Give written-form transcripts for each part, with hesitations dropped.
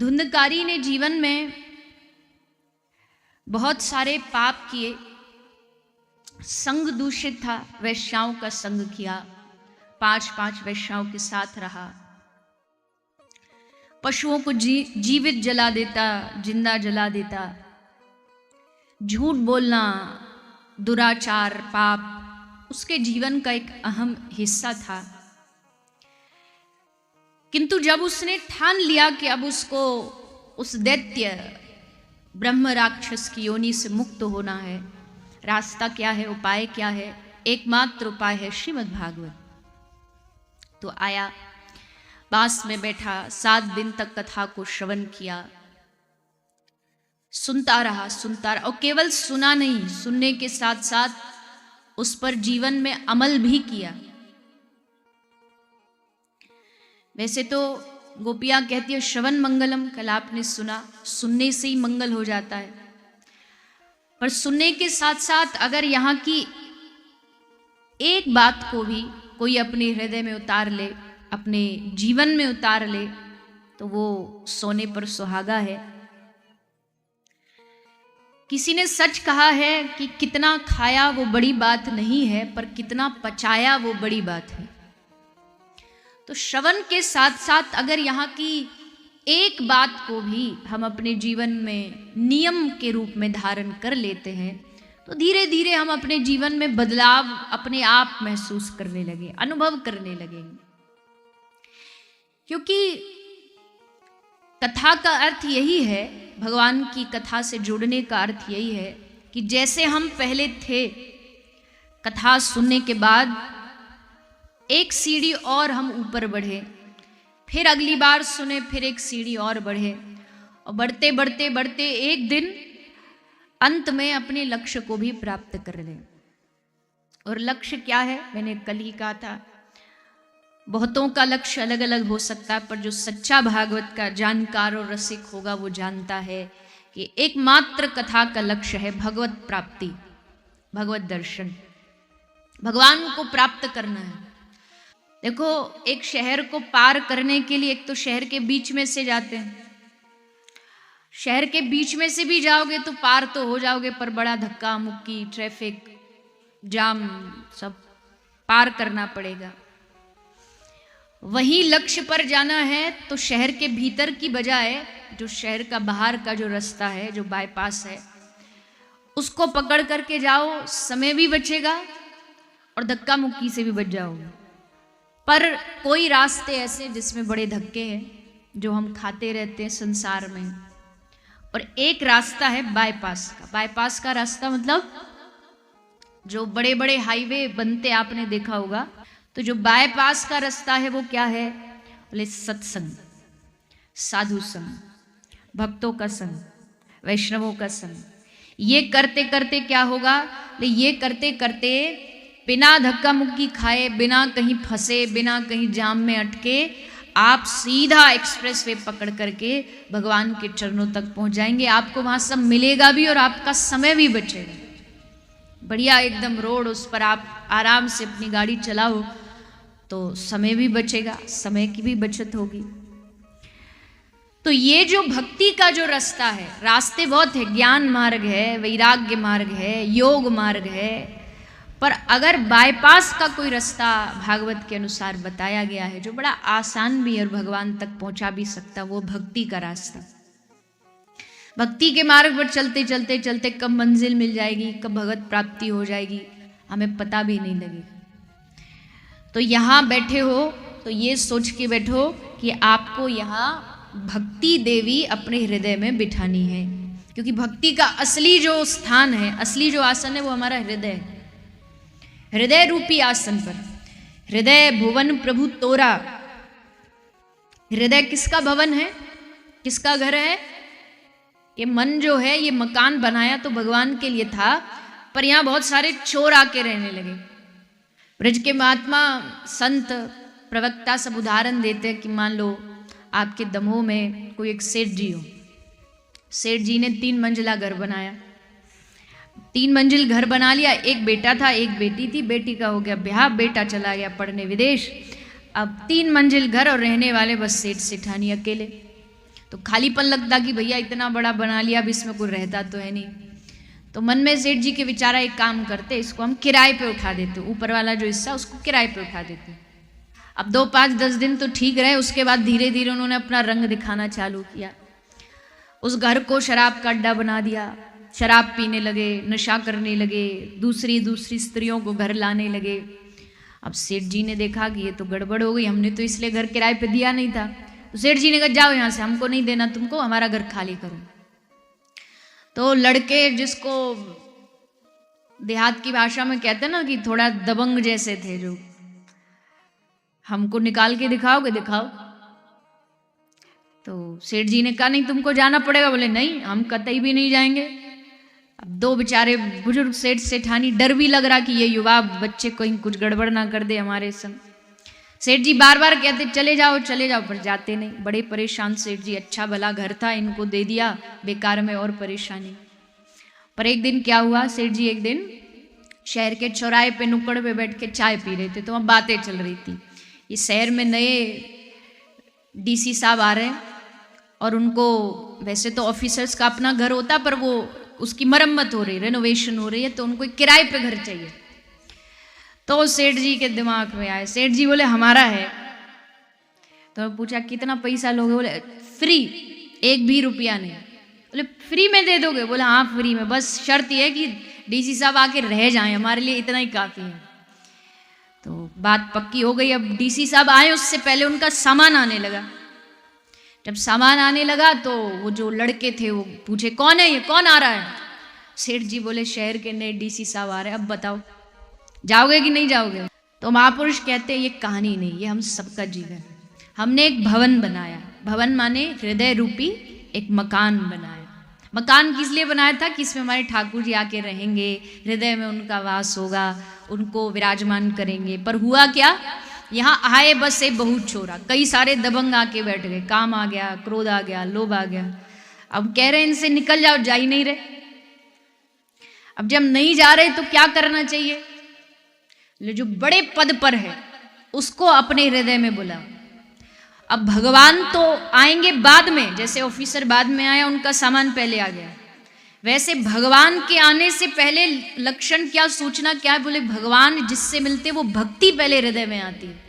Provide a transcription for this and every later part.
धुंधकारी ने जीवन में बहुत सारे पाप किए, संग दूषित था, वैश्याओं का संग किया, 5 वैश्याओं के साथ रहा, पशुओं को जीवित जला देता, जिंदा जला देता, झूठ बोलना, दुराचार, पाप उसके जीवन का एक अहम हिस्सा था। किंतु जब उसने ठान लिया कि अब उसको उस दैत्य ब्रह्म राक्षस की योनि से मुक्त होना है, रास्ता क्या है, उपाय क्या है? एकमात्र उपाय है श्रीमद् भागवत। तो आया, पास में बैठा, 7 दिन तक कथा को श्रवण किया, सुनता रहा और केवल सुना नहीं, सुनने के साथ साथ उस पर जीवन में अमल भी किया। वैसे तो गोपियां कहती है श्रवण मंगलम, कल आपने सुना, सुनने से ही मंगल हो जाता है, पर सुनने के साथ साथ अगर यहाँ की एक बात को भी कोई अपने हृदय में उतार ले, अपने जीवन में उतार ले, तो वो सोने पर सुहागा है। किसी ने सच कहा है कि कितना खाया वो बड़ी बात नहीं है, पर कितना पचाया वो बड़ी बात है। तो श्रवण के साथ साथ अगर यहाँ की एक बात को भी हम अपने जीवन में नियम के रूप में धारण कर लेते हैं, तो धीरे धीरे हम अपने जीवन में बदलाव अपने आप महसूस करने लगे, अनुभव करने लगेंगे। क्योंकि कथा का अर्थ यही है, भगवान की कथा से जुड़ने का अर्थ यही है कि जैसे हम पहले थे, कथा सुनने के बाद एक सीढ़ी और हम ऊपर बढ़े, फिर अगली बार सुने, फिर एक सीढ़ी और बढ़े, और बढ़ते बढ़ते बढ़ते एक दिन अंत में अपने लक्ष्य को भी प्राप्त कर लें। और लक्ष्य क्या है? मैंने कल ही कहा था, बहुतों का लक्ष्य अलग अलग हो सकता है, पर जो सच्चा भागवत का जानकार और रसिक होगा वो जानता है कि एकमात्र कथा का लक्ष्य है भगवत प्राप्ति, भगवत दर्शन, भगवान को प्राप्त करना है। देखो, एक शहर को पार करने के लिए एक तो शहर के बीच में से जाते हैं, शहर के बीच में से भी जाओगे तो पार तो हो जाओगे, पर बड़ा धक्का मुक्की, ट्रैफिक जाम सब पार करना पड़ेगा। वही लक्ष्य पर जाना है तो शहर के भीतर की बजाय जो शहर का बाहर का जो रास्ता है, जो बाईपास है, उसको पकड़ करके जाओ, समय भी बचेगा और धक्का मुक्की से भी बच जाओगे। पर कोई रास्ते ऐसे जिसमें बड़े धक्के हैं, जो हम खाते रहते हैं संसार में, और एक रास्ता है बाईपास का। बाईपास का रास्ता मतलब जो बड़े बड़े हाईवे बनते आपने देखा होगा, तो जो बाईपास का रास्ता है वो क्या है? बोले सत्संग, साधु संग, भक्तों का संग, वैष्णवों का संग। ये करते करते क्या होगा? ये करते करते बिना धक्का मुक्की खाए, बिना कहीं फंसे, बिना कहीं जाम में अटके, आप सीधा एक्सप्रेस वे पकड़ करके भगवान के चरणों तक पहुंच जाएंगे। आपको वहां सब मिलेगा भी और आपका समय भी बचेगा। बढ़िया एकदम रोड, उस पर आप आराम से अपनी गाड़ी चलाओ तो समय भी बचेगा, समय की भी बचत होगी। तो ये जो भक्ति का जो रास्ता है, रास्ते बहुत है, ज्ञान मार्ग है, वैराग्य मार्ग है, योग मार्ग है, पर अगर बाईपास का कोई रास्ता भागवत के अनुसार बताया गया है, जो बड़ा आसान भी है और भगवान तक पहुंचा भी सकता, वो भक्ति का रास्ता। भक्ति के मार्ग पर चलते चलते चलते कब मंजिल मिल जाएगी, कब भगवत प्राप्ति हो जाएगी, हमें पता भी नहीं लगेगा। तो यहाँ बैठे हो तो ये सोच के बैठो कि आपको यहाँ भक्ति देवी अपने हृदय में बिठानी है, क्योंकि भक्ति का असली जो स्थान है, असली जो आसन है, वो हमारा हृदय है। हृदय रूपी आसन पर, हृदय भुवन प्रभु तोरा। हृदय किसका भवन है, किसका घर है? ये मन जो है, ये मकान बनाया तो भगवान के लिए था, पर यहाँ बहुत सारे चोर आके रहने लगे। ब्रज के महात्मा संत प्रवक्ता सब उदाहरण देते हैं कि मान लो आपके दमोह में कोई एक सेठ जी हो, सेठ जी ने 3 मंजिला घर बनाया, 3 मंजिल घर बना लिया। एक बेटा था, एक बेटी थी, बेटी का हो गया ब्याह, बेटा चला गया पढ़ने विदेश। अब 3 मंजिल घर और रहने वाले बस सेठ सेठानी अकेले। तो खालीपन लगता कि भैया इतना बड़ा बना लिया, अब इसमें कोई रहता तो है नहीं। तो मन में सेठ जी के विचारा, एक काम करते, इसको हम किराए पे उठा देते, ऊपर वाला जो हिस्सा उसको किराए पे उठा देते। अब 2, 5, 10 दिन तो ठीक रहे, उसके बाद धीरे धीरे उन्होंने अपना रंग दिखाना चालू किया। उस घर को शराब का अड्डा बना दिया, शराब पीने लगे, नशा करने लगे, दूसरी दूसरी स्त्रियों को घर लाने लगे। अब सेठ जी ने देखा कि ये तो गड़बड़ हो गई, हमने तो इसलिए घर किराए पे दिया नहीं था। तो सेठ जी ने कहा जाओ यहाँ से, हमको नहीं देना तुमको, हमारा घर खाली करो। तो लड़के, जिसको देहात की भाषा में कहते हैं ना कि थोड़ा दबंग जैसे थे, जो हमको निकाल के दिखाओगे, दिखाओ। तो सेठ जी ने कहा नहीं तुमको जाना पड़ेगा। बोले नहीं, हम कतई भी नहीं जाएंगे। अब 2 बेचारे बुजुर्ग सेठ सेठानी, डर भी लग रहा कि ये युवा बच्चे कहीं कुछ गड़बड़ ना कर दे हमारे संग। सेठ जी बार बार कहते चले जाओ चले जाओ, पर जाते नहीं। बड़े परेशान सेठ जी, अच्छा भला घर था, इनको दे दिया, बेकार में और परेशानी। पर एक दिन क्या हुआ, सेठ जी एक दिन शहर के चौराहे पे नुक्कड़ पे बैठ के चाय पी रहे थे, तो वहाँ बातें चल रही थी। ये शहर में नए डीसी साहब आ रहे हैं और उनको, वैसे तो ऑफिसर्स का अपना घर होता, पर वो उसकी मरम्मत हो रही, रेनोवेशन हो रही है, तो उनको एक किराए पे घर चाहिए। तो सेठ जी के दिमाग में आए, सेठ जी बोले हमारा है। तो पूछा कितना पैसा लोगे? बोले फ्री, 1 भी रुपया नहीं। बोले फ्री में दे दोगे? बोले हाँ फ्री में, बस शर्त यह है कि डीसी साहब आके रह जाएं, हमारे लिए इतना ही काफ़ी है। तो बात पक्की हो गई। अब डीसी साहब आए, उससे पहले उनका सामान आने लगा। जब सामान आने लगा तो वो जो लड़के थे वो पूछे कौन है ये, कौन आ रहा है? सेठ जी बोले शहर के नए डीसी साहब आ रहे हैं, अब बताओ जाओगे कि नहीं जाओगे? तो महापुरुष कहते ये कहानी नहीं, ये हम सबका जीवन। हमने एक भवन बनाया, भवन माने हृदय रूपी एक मकान बनाया। मकान किस लिए बनाया था कि इसमें हमारे ठाकुर जी आके रहेंगे, हृदय में उनका वास होगा, उनको विराजमान करेंगे। पर हुआ क्या, यहाँ आए बस एक बहुत छोरा, कई सारे दबंग आके बैठ गए, काम आ गया, क्रोध आ गया, लोभ आ गया। अब कह रहे इनसे निकल जाओ, जा ही नहीं रहे। अब जब नहीं जा रहे तो क्या करना चाहिए? जो बड़े पद पर है उसको अपने हृदय में बुलाओ। अब भगवान तो आएंगे बाद में, जैसे ऑफिसर बाद में आया, उनका सामान पहले आ गया, वैसे भगवान के आने से पहले लक्षण क्या, सूचना क्या है? बोले भगवान जिससे मिलते वो भक्ति पहले हृदय में आती है।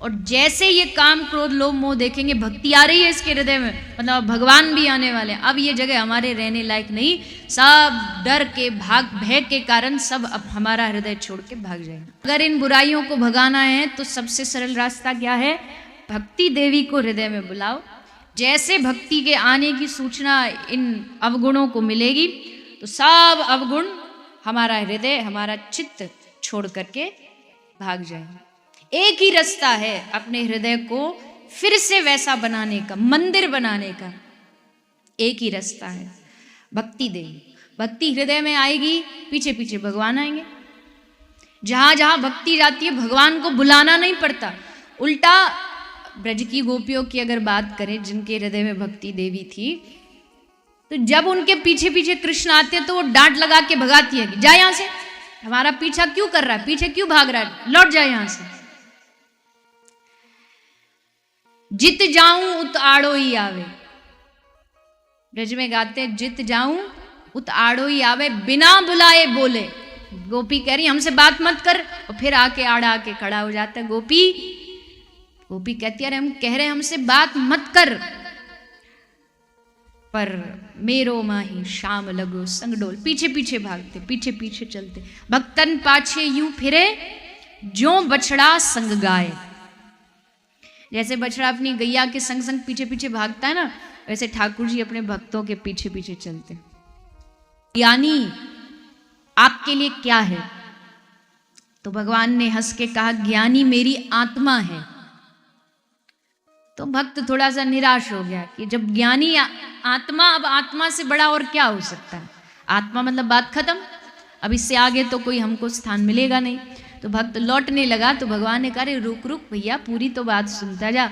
और जैसे ये काम क्रोध लोभ मोह देखेंगे, भक्ति आ रही है इसके हृदय में, मतलब भगवान भी आने वाले हैं। अब ये जगह हमारे रहने लायक नहीं, सब डर के भय के कारण सब अब हमारा हृदय छोड़ के भाग जाएंगे। अगर इन बुराइयों को भगाना है तो सबसे सरल रास्ता क्या है? भक्ति देवी को हृदय में बुलाओ। जैसे भक्ति के आने की सूचना इन अवगुणों को मिलेगी तो सब अवगुण हमारा हृदय, हमारा चित्त छोड़ करके भाग जाएंगे। एक ही रास्ता है अपने हृदय को फिर से वैसा बनाने का, मंदिर बनाने का, एक ही रास्ता है, भक्ति देवी। भक्ति हृदय में आएगी, पीछे पीछे भगवान आएंगे। जहां जहां भक्ति जाती है भगवान को बुलाना नहीं पड़ता। उल्टा ब्रज की गोपियों की अगर बात करें, जिनके हृदय में भक्ति देवी थी, तो जब उनके पीछे पीछे कृष्ण आते तो वो डांट लगा के भगाती है कि जा यहां से, हमारा पीछा क्यों कर रहा है, पीछे क्यों भाग रहा है, लौट जा यहां से। जित जाऊं उत आड़ो ही आवे, ब्रज में गाते जित जाऊं उत आड़ो ही आवे, बिना बुलाए बोले। गोपी कह रही हमसे बात मत कर, और फिर आके आड़ा आके खड़ा हो जाता है। गोपी कहती है अरे हम कह रहे हमसे बात मत कर, पर मेरो माही शाम लगो संग डोल। पीछे पीछे भागते, पीछे पीछे चलते। भक्तन पाछे यूं फिरे जो बछड़ा संग गाय। जैसे बछड़ा अपनी गैया के संग संग पीछे पीछे भागता है ना, वैसे ठाकुर जी अपने भक्तों के पीछे पीछे चलते। ज्ञानी आपके लिए क्या है? तो भगवान ने हंस के कहा ज्ञानी मेरी आत्मा है। तो भक्त थोड़ा सा निराश हो गया कि जब ज्ञानी आत्मा, अब आत्मा से बड़ा और क्या हो सकता है? आत्मा मतलब बात खत्म, अब इससे आगे तो कोई हमको स्थान मिलेगा नहीं। तो भक्त लौटने लगा तो भगवान ने कहा रुक रुक भैया, पूरी तो बात सुनता जा।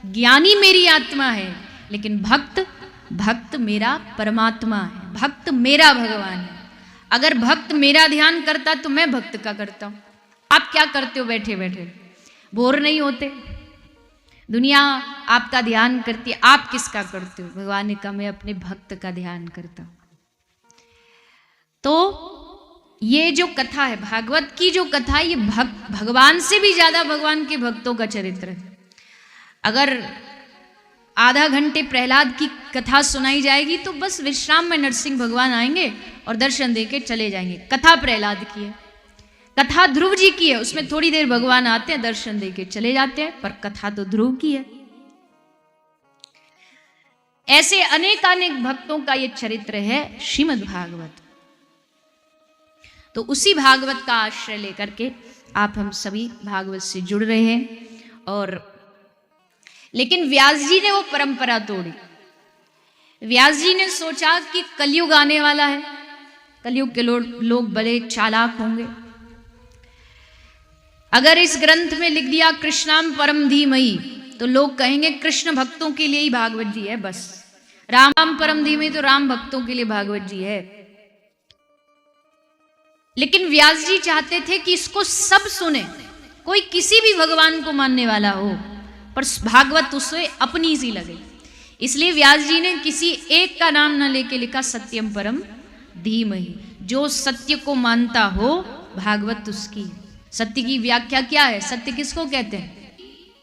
ज्ञानी मेरी आत्मा है, लेकिन भक्त मेरा परमात्मा है, भक्त मेरा भगवान है। अगर भक्त मेरा ध्यान करता तो मैं भक्त का करता हूं। आप क्या करते हो बैठे बैठे? बोर नहीं होते? दुनिया आपका ध्यान करती है, आप किसका करते हो? भगवान ने कहा मैं अपने भक्त का ध्यान करता हूं। तो ये जो कथा है, भागवत की जो कथा है, ये भगवान से भी ज्यादा भगवान के भक्तों का चरित्र है। अगर आधा घंटे प्रहलाद की कथा सुनाई जाएगी तो बस विश्राम में नरसिंह भगवान आएंगे और दर्शन देके चले जाएंगे। कथा प्रहलाद की है, कथा ध्रुव जी की है, उसमें थोड़ी देर भगवान आते हैं, दर्शन देके चले जाते हैं, पर कथा तो ध्रुव की है। ऐसे अनेकानेक भक्तों का ये चरित्र है श्रीमद् भागवत। तो उसी भागवत का आश्रय लेकर के आप हम सभी भागवत से जुड़ रहे हैं। और लेकिन व्यास जी ने वो परंपरा तोड़ी। व्यास जी ने सोचा कि कलयुग आने वाला है, कलयुग के लोग बड़े चालाक होंगे। अगर इस ग्रंथ में लिख दिया कृष्णाम परम धीमहि तो लोग कहेंगे कृष्ण भक्तों के लिए ही भागवत जी है, बस राम परम धीमहि तो राम भक्तों के लिए भागवत जी है। लेकिन व्यास जी चाहते थे कि इसको सब सुने, कोई किसी भी भगवान को मानने वाला हो, पर भागवत उसे अपनी सी लगे। इसलिए व्यास जी ने किसी एक का नाम न लेके लिखा सत्यम परम धीमहि। जो सत्य को मानता हो भागवत उसकी। सत्य की व्याख्या क्या है? सत्य किसको कहते हैं?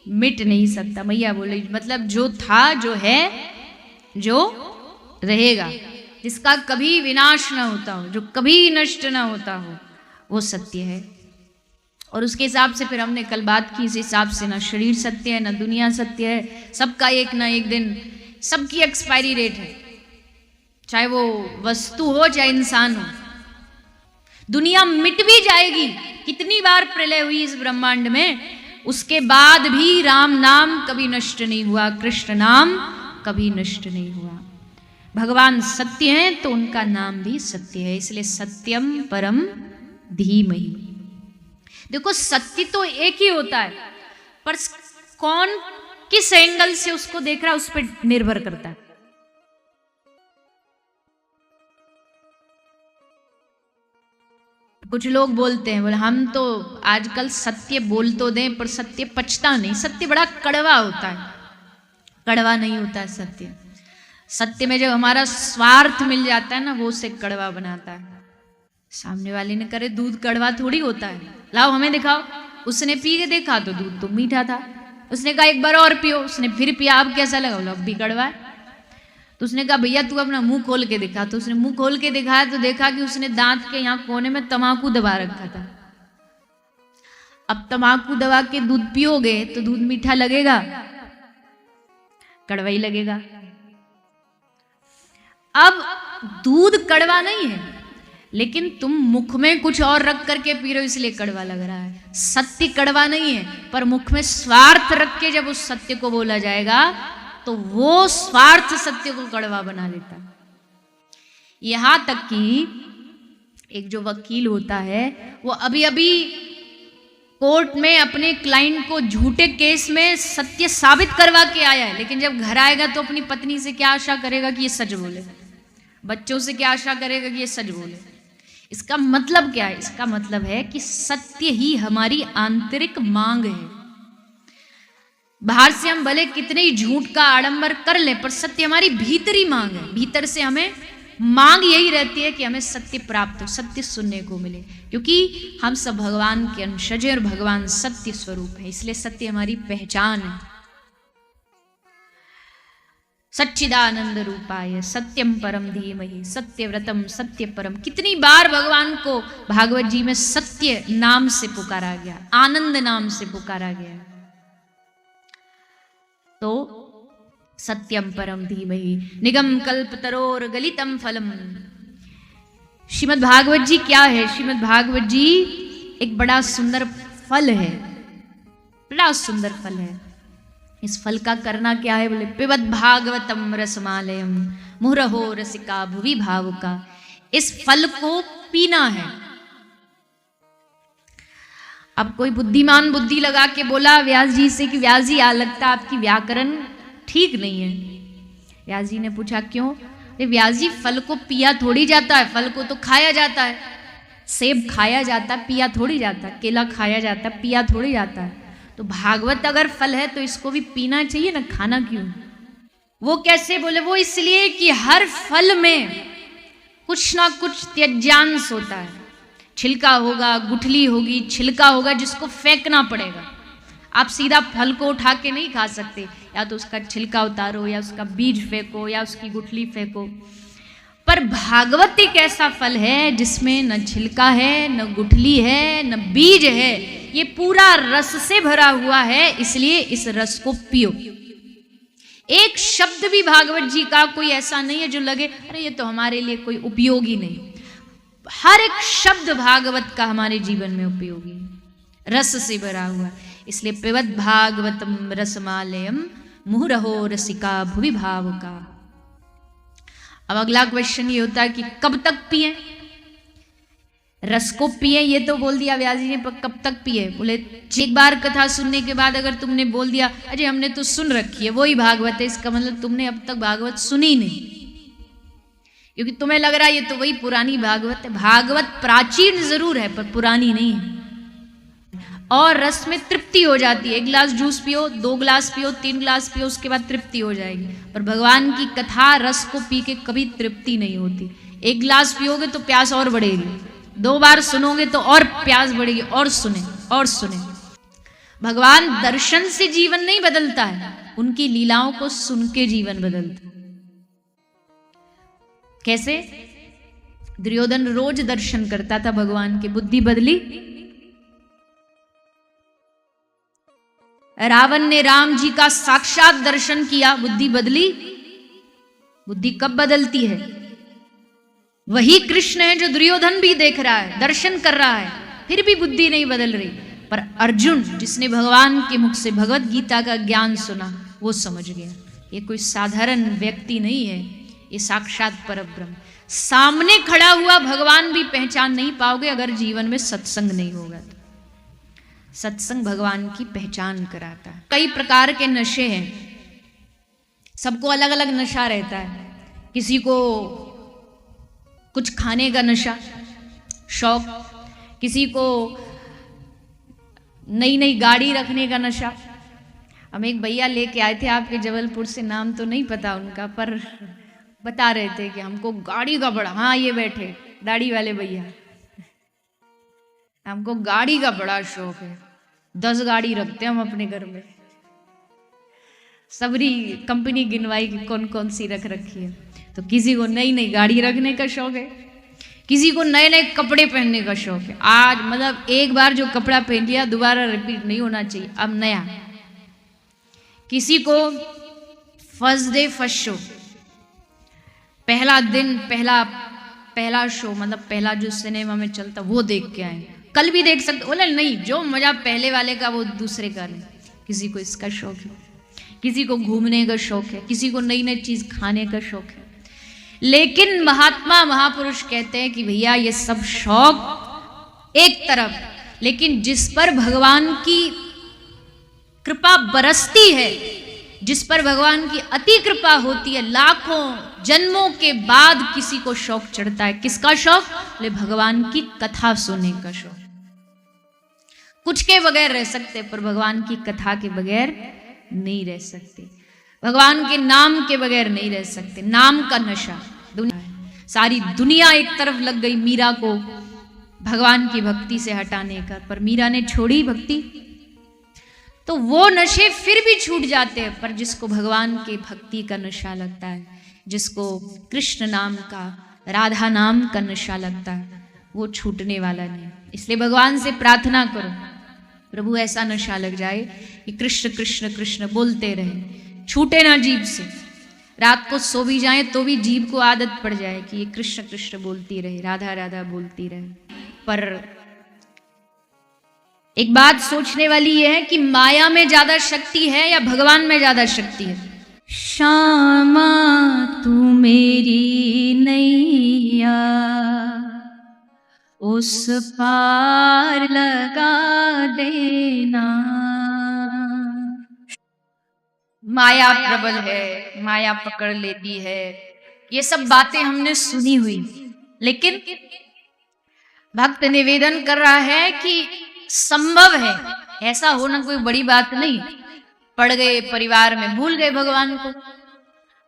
मिट नहीं सकता। मैया बोले मतलब जो था, जो है, जो रहेगा, जिसका कभी विनाश ना होता हो, जो कभी नष्ट ना होता हो, वो सत्य है। और उसके हिसाब से फिर हमने कल बात की, इस हिसाब से ना शरीर सत्य है, ना दुनिया सत्य है। सबका एक ना एक दिन, सबकी एक्सपायरी डेट है, चाहे वो वस्तु हो चाहे इंसान हो। दुनिया मिट भी जाएगी, कितनी बार प्रलय हुई इस ब्रह्मांड में, उसके बाद भी राम नाम कभी नष्ट नहीं हुआ, कृष्ण नाम कभी नष्ट नहीं हुआ। भगवान सत्य हैं तो उनका नाम भी सत्य है, इसलिए सत्यम परम धीमहि। देखो सत्य तो एक ही होता है, पर कौन किस एंगल से उसको देख रहा है उस पर निर्भर करता है। कुछ लोग बोलते हैं, बोले हम तो आजकल सत्य बोल तो दें पर सत्य पचता नहीं। सत्य बड़ा कड़वा होता है, कड़वा नहीं होता है सत्य। सत्य में जब हमारा स्वार्थ मिल जाता है ना, वो उसे कड़वा बनाता है। सामने वाले ने करे दूध कड़वा थोड़ी होता है, लाओ हमें दिखाओ। उसने पी के देखा तो दूध तो मीठा था। उसने कहा एक बार और पियो, उसने फिर पिया, अब कैसा लगा? बोला अब भी कड़वा है। तो उसने कहा भैया तू अपना मुंह खोल के दिखा। तो उसने मुंह खोल के दिखाया तो देखा कि उसने दांत के यहाँ कोने में तम्बाकू दबा रखा था। अब तम्बाकू दबा के दूध पियोगे तो दूध मीठा लगेगा? कड़वा ही लगेगा। अब दूध कड़वा नहीं है, लेकिन तुम मुख में कुछ और रख करके पी रहे हो इसलिए कड़वा लग रहा है। सत्य कड़वा नहीं है, पर मुख में स्वार्थ रख के जब उस सत्य को बोला जाएगा तो वो स्वार्थ सत्य को कड़वा बना देता है। यहां तक कि एक जो वकील होता है वो अभी अभी कोर्ट में अपने क्लाइंट को झूठे केस में सत्य साबित करवा के आया है, लेकिन जब घर आएगा तो अपनी पत्नी से क्या आशा करेगा कि ये सच बोले, बच्चों से क्या आशा करेगा कि ये सच बोले। इसका मतलब क्या है? इसका मतलब है कि सत्य ही हमारी आंतरिक मांग है। बाहर से हम भले कितने ही झूठ का आडंबर कर ले, पर सत्य हमारी भीतरी मांग है। भीतर से हमें मांग यही रहती है कि हमें सत्य प्राप्त हो, सत्य सुनने को मिले, क्योंकि हम सब भगवान के अंशज हैं और भगवान सत्य स्वरूप है। इसलिए सत्य हमारी पहचान है। सच्चिदानंद रूपाय सत्यम परम धीमहि सत्यव्रतम सत्य परम। कितनी बार भगवान को भागवत जी में सत्य नाम से पुकारा गया, आनंद नाम से पुकारा गया। तो सत्यम परम धीमहि निगम कल्पतरोर गलितम फलम। श्रीमद् भागवत जी क्या है? श्रीमद् भागवत जी एक बड़ा सुंदर फल है, बड़ा सुंदर फल है। इस फल का करना क्या है? बोले पिबत भागवतम रसमालयम मुहुरहो रसिका भुवि भावुका। इस फल को पीना है। अब कोई बुद्धिमान बुद्धि लगा के बोला व्यास जी से कि व्यास जी आ लगता आपकी व्याकरण ठीक नहीं है। व्यास जी ने पूछा क्यों? व्यास जी फल को पिया थोड़ी जाता है, फल को तो खाया जाता है। सेब खाया जाता है, पिया थोड़ी जाता है। केला खाया जाता है, पिया थोड़ी जाता है। तो भागवत अगर फल है तो इसको भी पीना चाहिए ना, खाना क्यों? वो कैसे बोले? वो इसलिए कि हर फल में कुछ ना कुछ त्याज्यांश होता है। छिलका होगा, गुठली होगी, छिलका होगा जिसको फेंकना पड़ेगा। आप सीधा फल को उठा के नहीं खा सकते, या तो उसका छिलका उतारो, या उसका बीज फेंको, या उसकी गुठली फेंको। पर भागवत एक ऐसा फल है जिसमें न छिलका है, न गुठली है, न बीज है, ये पूरा रस से भरा हुआ है। इसलिए इस रस को पियो। एक शब्द भी भागवत जी का कोई ऐसा नहीं है जो लगे अरे ये तो हमारे लिए कोई उपयोगी नहीं। हर एक शब्द भागवत का हमारे जीवन में उपयोगी, रस से भरा हुआ। इसलिए पिबत भागवतम रसमालयम मुहुरहो रसिका भुवि भावुका। अब अगला क्वेश्चन ये होता है कि कब तक पिए? रस को पिए ये तो बोल दिया व्यास जी ने, पर कब तक पिए? बोले एक बार कथा सुनने के बाद अगर तुमने बोल दिया अजय हमने तो सुन रखी है, वही भागवत है, इसका मतलब तुमने अब तक भागवत सुनी नहीं, क्योंकि तुम्हें लग रहा है ये तो वही पुरानी भागवत है। भागवत प्राचीन जरूर है पर पुरानी नहीं है। और रस में तृप्ति हो जाती है। एक गिलास जूस पियो, 2 गिलास पियो, 3 गिलास पियो, उसके बाद तृप्ति हो जाएगी। पर भगवान की कथा रस को पी के कभी तृप्ति नहीं होती। 1 गिलास पियोगे तो प्यास और बढ़ेगी, 2 बार सुनोगे तो और प्यास बढ़ेगी, और सुने और सुने। भगवान दर्शन से जीवन नहीं बदलता है, उनकी लीलाओं को सुन के जीवन बदलता है। कैसे? दुर्योधन रोज दर्शन करता था भगवान की, बुद्धि बदली। रावण ने राम जी का साक्षात दर्शन किया, बुद्धि बदली। बुद्धि कब बदलती है? वही कृष्ण है जो दुर्योधन भी देख रहा है, दर्शन कर रहा है, फिर भी बुद्धि नहीं बदल रही। पर अर्जुन जिसने भगवान के मुख से भगवत गीता का ज्ञान सुना, वो समझ गया ये कोई साधारण व्यक्ति नहीं है, ये साक्षात परब्रह्म। सामने खड़ा हुआ भगवान भी पहचान नहीं पाओगे अगर जीवन में सत्संग नहीं होगा तो। सत्संग भगवान की पहचान कराता है। कई प्रकार के नशे हैं, सबको अलग अलग नशा रहता है। किसी को कुछ खाने का नशा, शौक, किसी को नई नई गाड़ी रखने का नशा। हम एक भैया लेके आए थे आपके जबलपुर से, नाम तो नहीं पता उनका, पर बता रहे थे कि हमको गाड़ी का बड़ा, हाँ ये बैठे दाढ़ी वाले भैया, हमको गाड़ी का बड़ा शौक है। 10 गाड़ी रखते हैं हम अपने घर में। सबरी कंपनी गिनवाई की कौन कौन सी रख रखी है। तो किसी को नई नई गाड़ी रखने का शौक है, किसी को नए नए कपड़े पहनने का शौक है। आज मतलब एक बार जो कपड़ा पहन लिया दोबारा रिपीट नहीं होना चाहिए, अब नया। किसी को फर्स्ट डे फर्स्ट शो, पहला दिन पहला शो, मतलब पहला जो सिनेमा में चलता वो देख के आए, कल भी देख सकते। बोले नहीं, जो मजा पहले वाले का वो दूसरे का नहीं। किसी को इसका शौक है, किसी को घूमने का शौक है, किसी को नई नई चीज खाने का शौक है। लेकिन महात्मा महापुरुष कहते हैं कि भैया ये सब शौक एक तरफ, लेकिन जिस पर भगवान की कृपा बरसती है, जिस पर भगवान की अति कृपा होती है, लाखों जन्मों के बाद किसी को शौक चढ़ता है। किसका शौक? बोले भगवान की कथा सुनने का शौक। कुछ के बगैर रह सकते पर भगवान की कथा के बगैर नहीं रह सकते, भगवान के नाम के बगैर नहीं रह सकते। नाम का नशा सारी दुनिया एक तरफ लग गई मीरा को भगवान की भक्ति से हटाने का, पर मीरा ने छोड़ी भक्ति, तो वो नशे फिर भी छूट जाते हैं। पर जिसको भगवान के भक्ति का नशा लगता है, जिसको कृष्ण नाम का, राधा नाम का नशा लगता है, वो छूटने वाला नहीं। इसलिए भगवान से प्रार्थना करो, प्रभु ऐसा नशा लग जाए कि कृष्ण कृष्ण कृष्ण बोलते रहे, छूटे ना जीभ से। रात को सो भी जाए तो भी जीभ को आदत पड़ जाए कि ये कृष्ण कृष्ण बोलती रहे, राधा राधा बोलती रहे। पर एक बात सोचने वाली ये है कि माया में ज्यादा शक्ति है या भगवान में ज्यादा शक्ति है? श्यामा तू मेरी नैया उस पार लगा देना। माया प्रबल है, माया पकड़ लेती है, ये सब बातें हमने सुनी हुई। लेकिन भक्त निवेदन कर रहा है कि संभव है ऐसा होना कोई बड़ी बात नहीं। पड़ गए परिवार में, भूल गए भगवान को,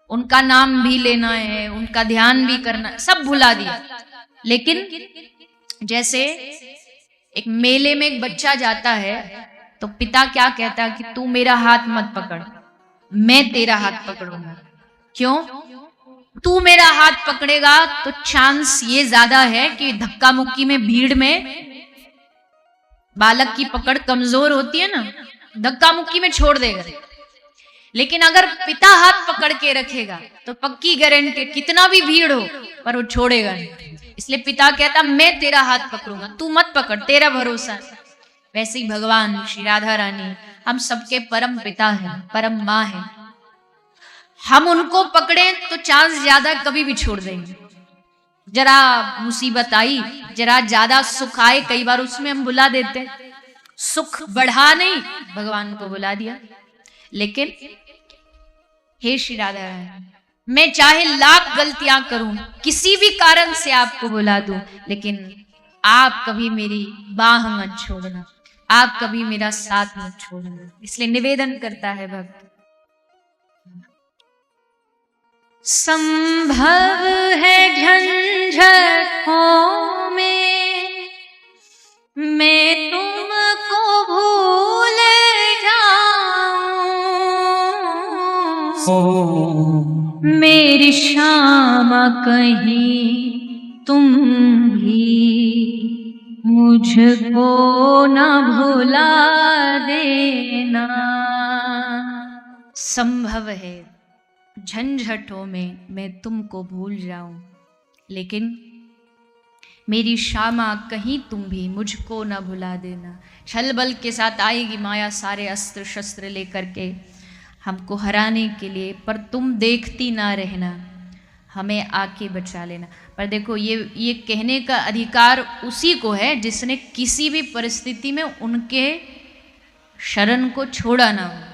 उनका नाम भी लेना है, उनका ध्यान भी करना, सब भुला दिया। लेकिन जैसे एक मेले में एक बच्चा जाता है तो पिता क्या कहता है कि तू मेरा हाथ मत पकड़, मैं तेरा हाथ पकड़ूंगा। क्यों? तू मेरा हाथ पकड़ेगा तो चांस ये ज्यादा है कि धक्का मुक्की में, भीड़ में बालक की पकड़ कमजोर होती है ना, धक्का मुक्की में छोड़ देगा। लेकिन अगर पिता हाथ पकड़ के रखेगा तो पक्की गारंटी, कितना भी भीड़ हो पर वो छोड़ेगा नहीं। इसलिए पिता कहता मैं तेरा हाथ पकड़ूंगा, तू मत पकड़, तेरा भरोसा। वैसे ही भगवान श्री राधा रानी हम सबके परम पिता हैं, परम माँ हैं। हम उनको पकड़े तो चांस ज्यादा कभी भी छोड़ देंगे। जरा मुसीबत आई, जरा ज्यादा सुख आए, कई बार उसमें हम बुला देते, सुख बढ़ा नहीं, भगवान को बुला दिया। लेकिन हे श्री राधा रानी, मैं चाहे लाख गलतियां करूं, किसी भी कारण से आपको बुला दूं, लेकिन आप कभी मेरी बाह मत छोड़ना, आप कभी मेरा साथ मत छोड़ना। इसलिए निवेदन करता है भक्त, संभव है झंझटों में मैं तुमको भूल जाऊं, मेरी श्यामा कहीं तुम भी मुझको न भुला देना। संभव है झंझटों में मैं तुमको भूल जाऊं, लेकिन मेरी श्यामा कहीं तुम भी मुझको न भुला देना। छल बल के साथ आएगी माया, सारे अस्त्र शस्त्र लेकर के हमको हराने के लिए, पर तुम देखती ना रहना, हमें आके बचा लेना। पर देखो ये कहने का अधिकार उसी को है जिसने किसी भी परिस्थिति में उनके शरण को छोड़ा ना हो।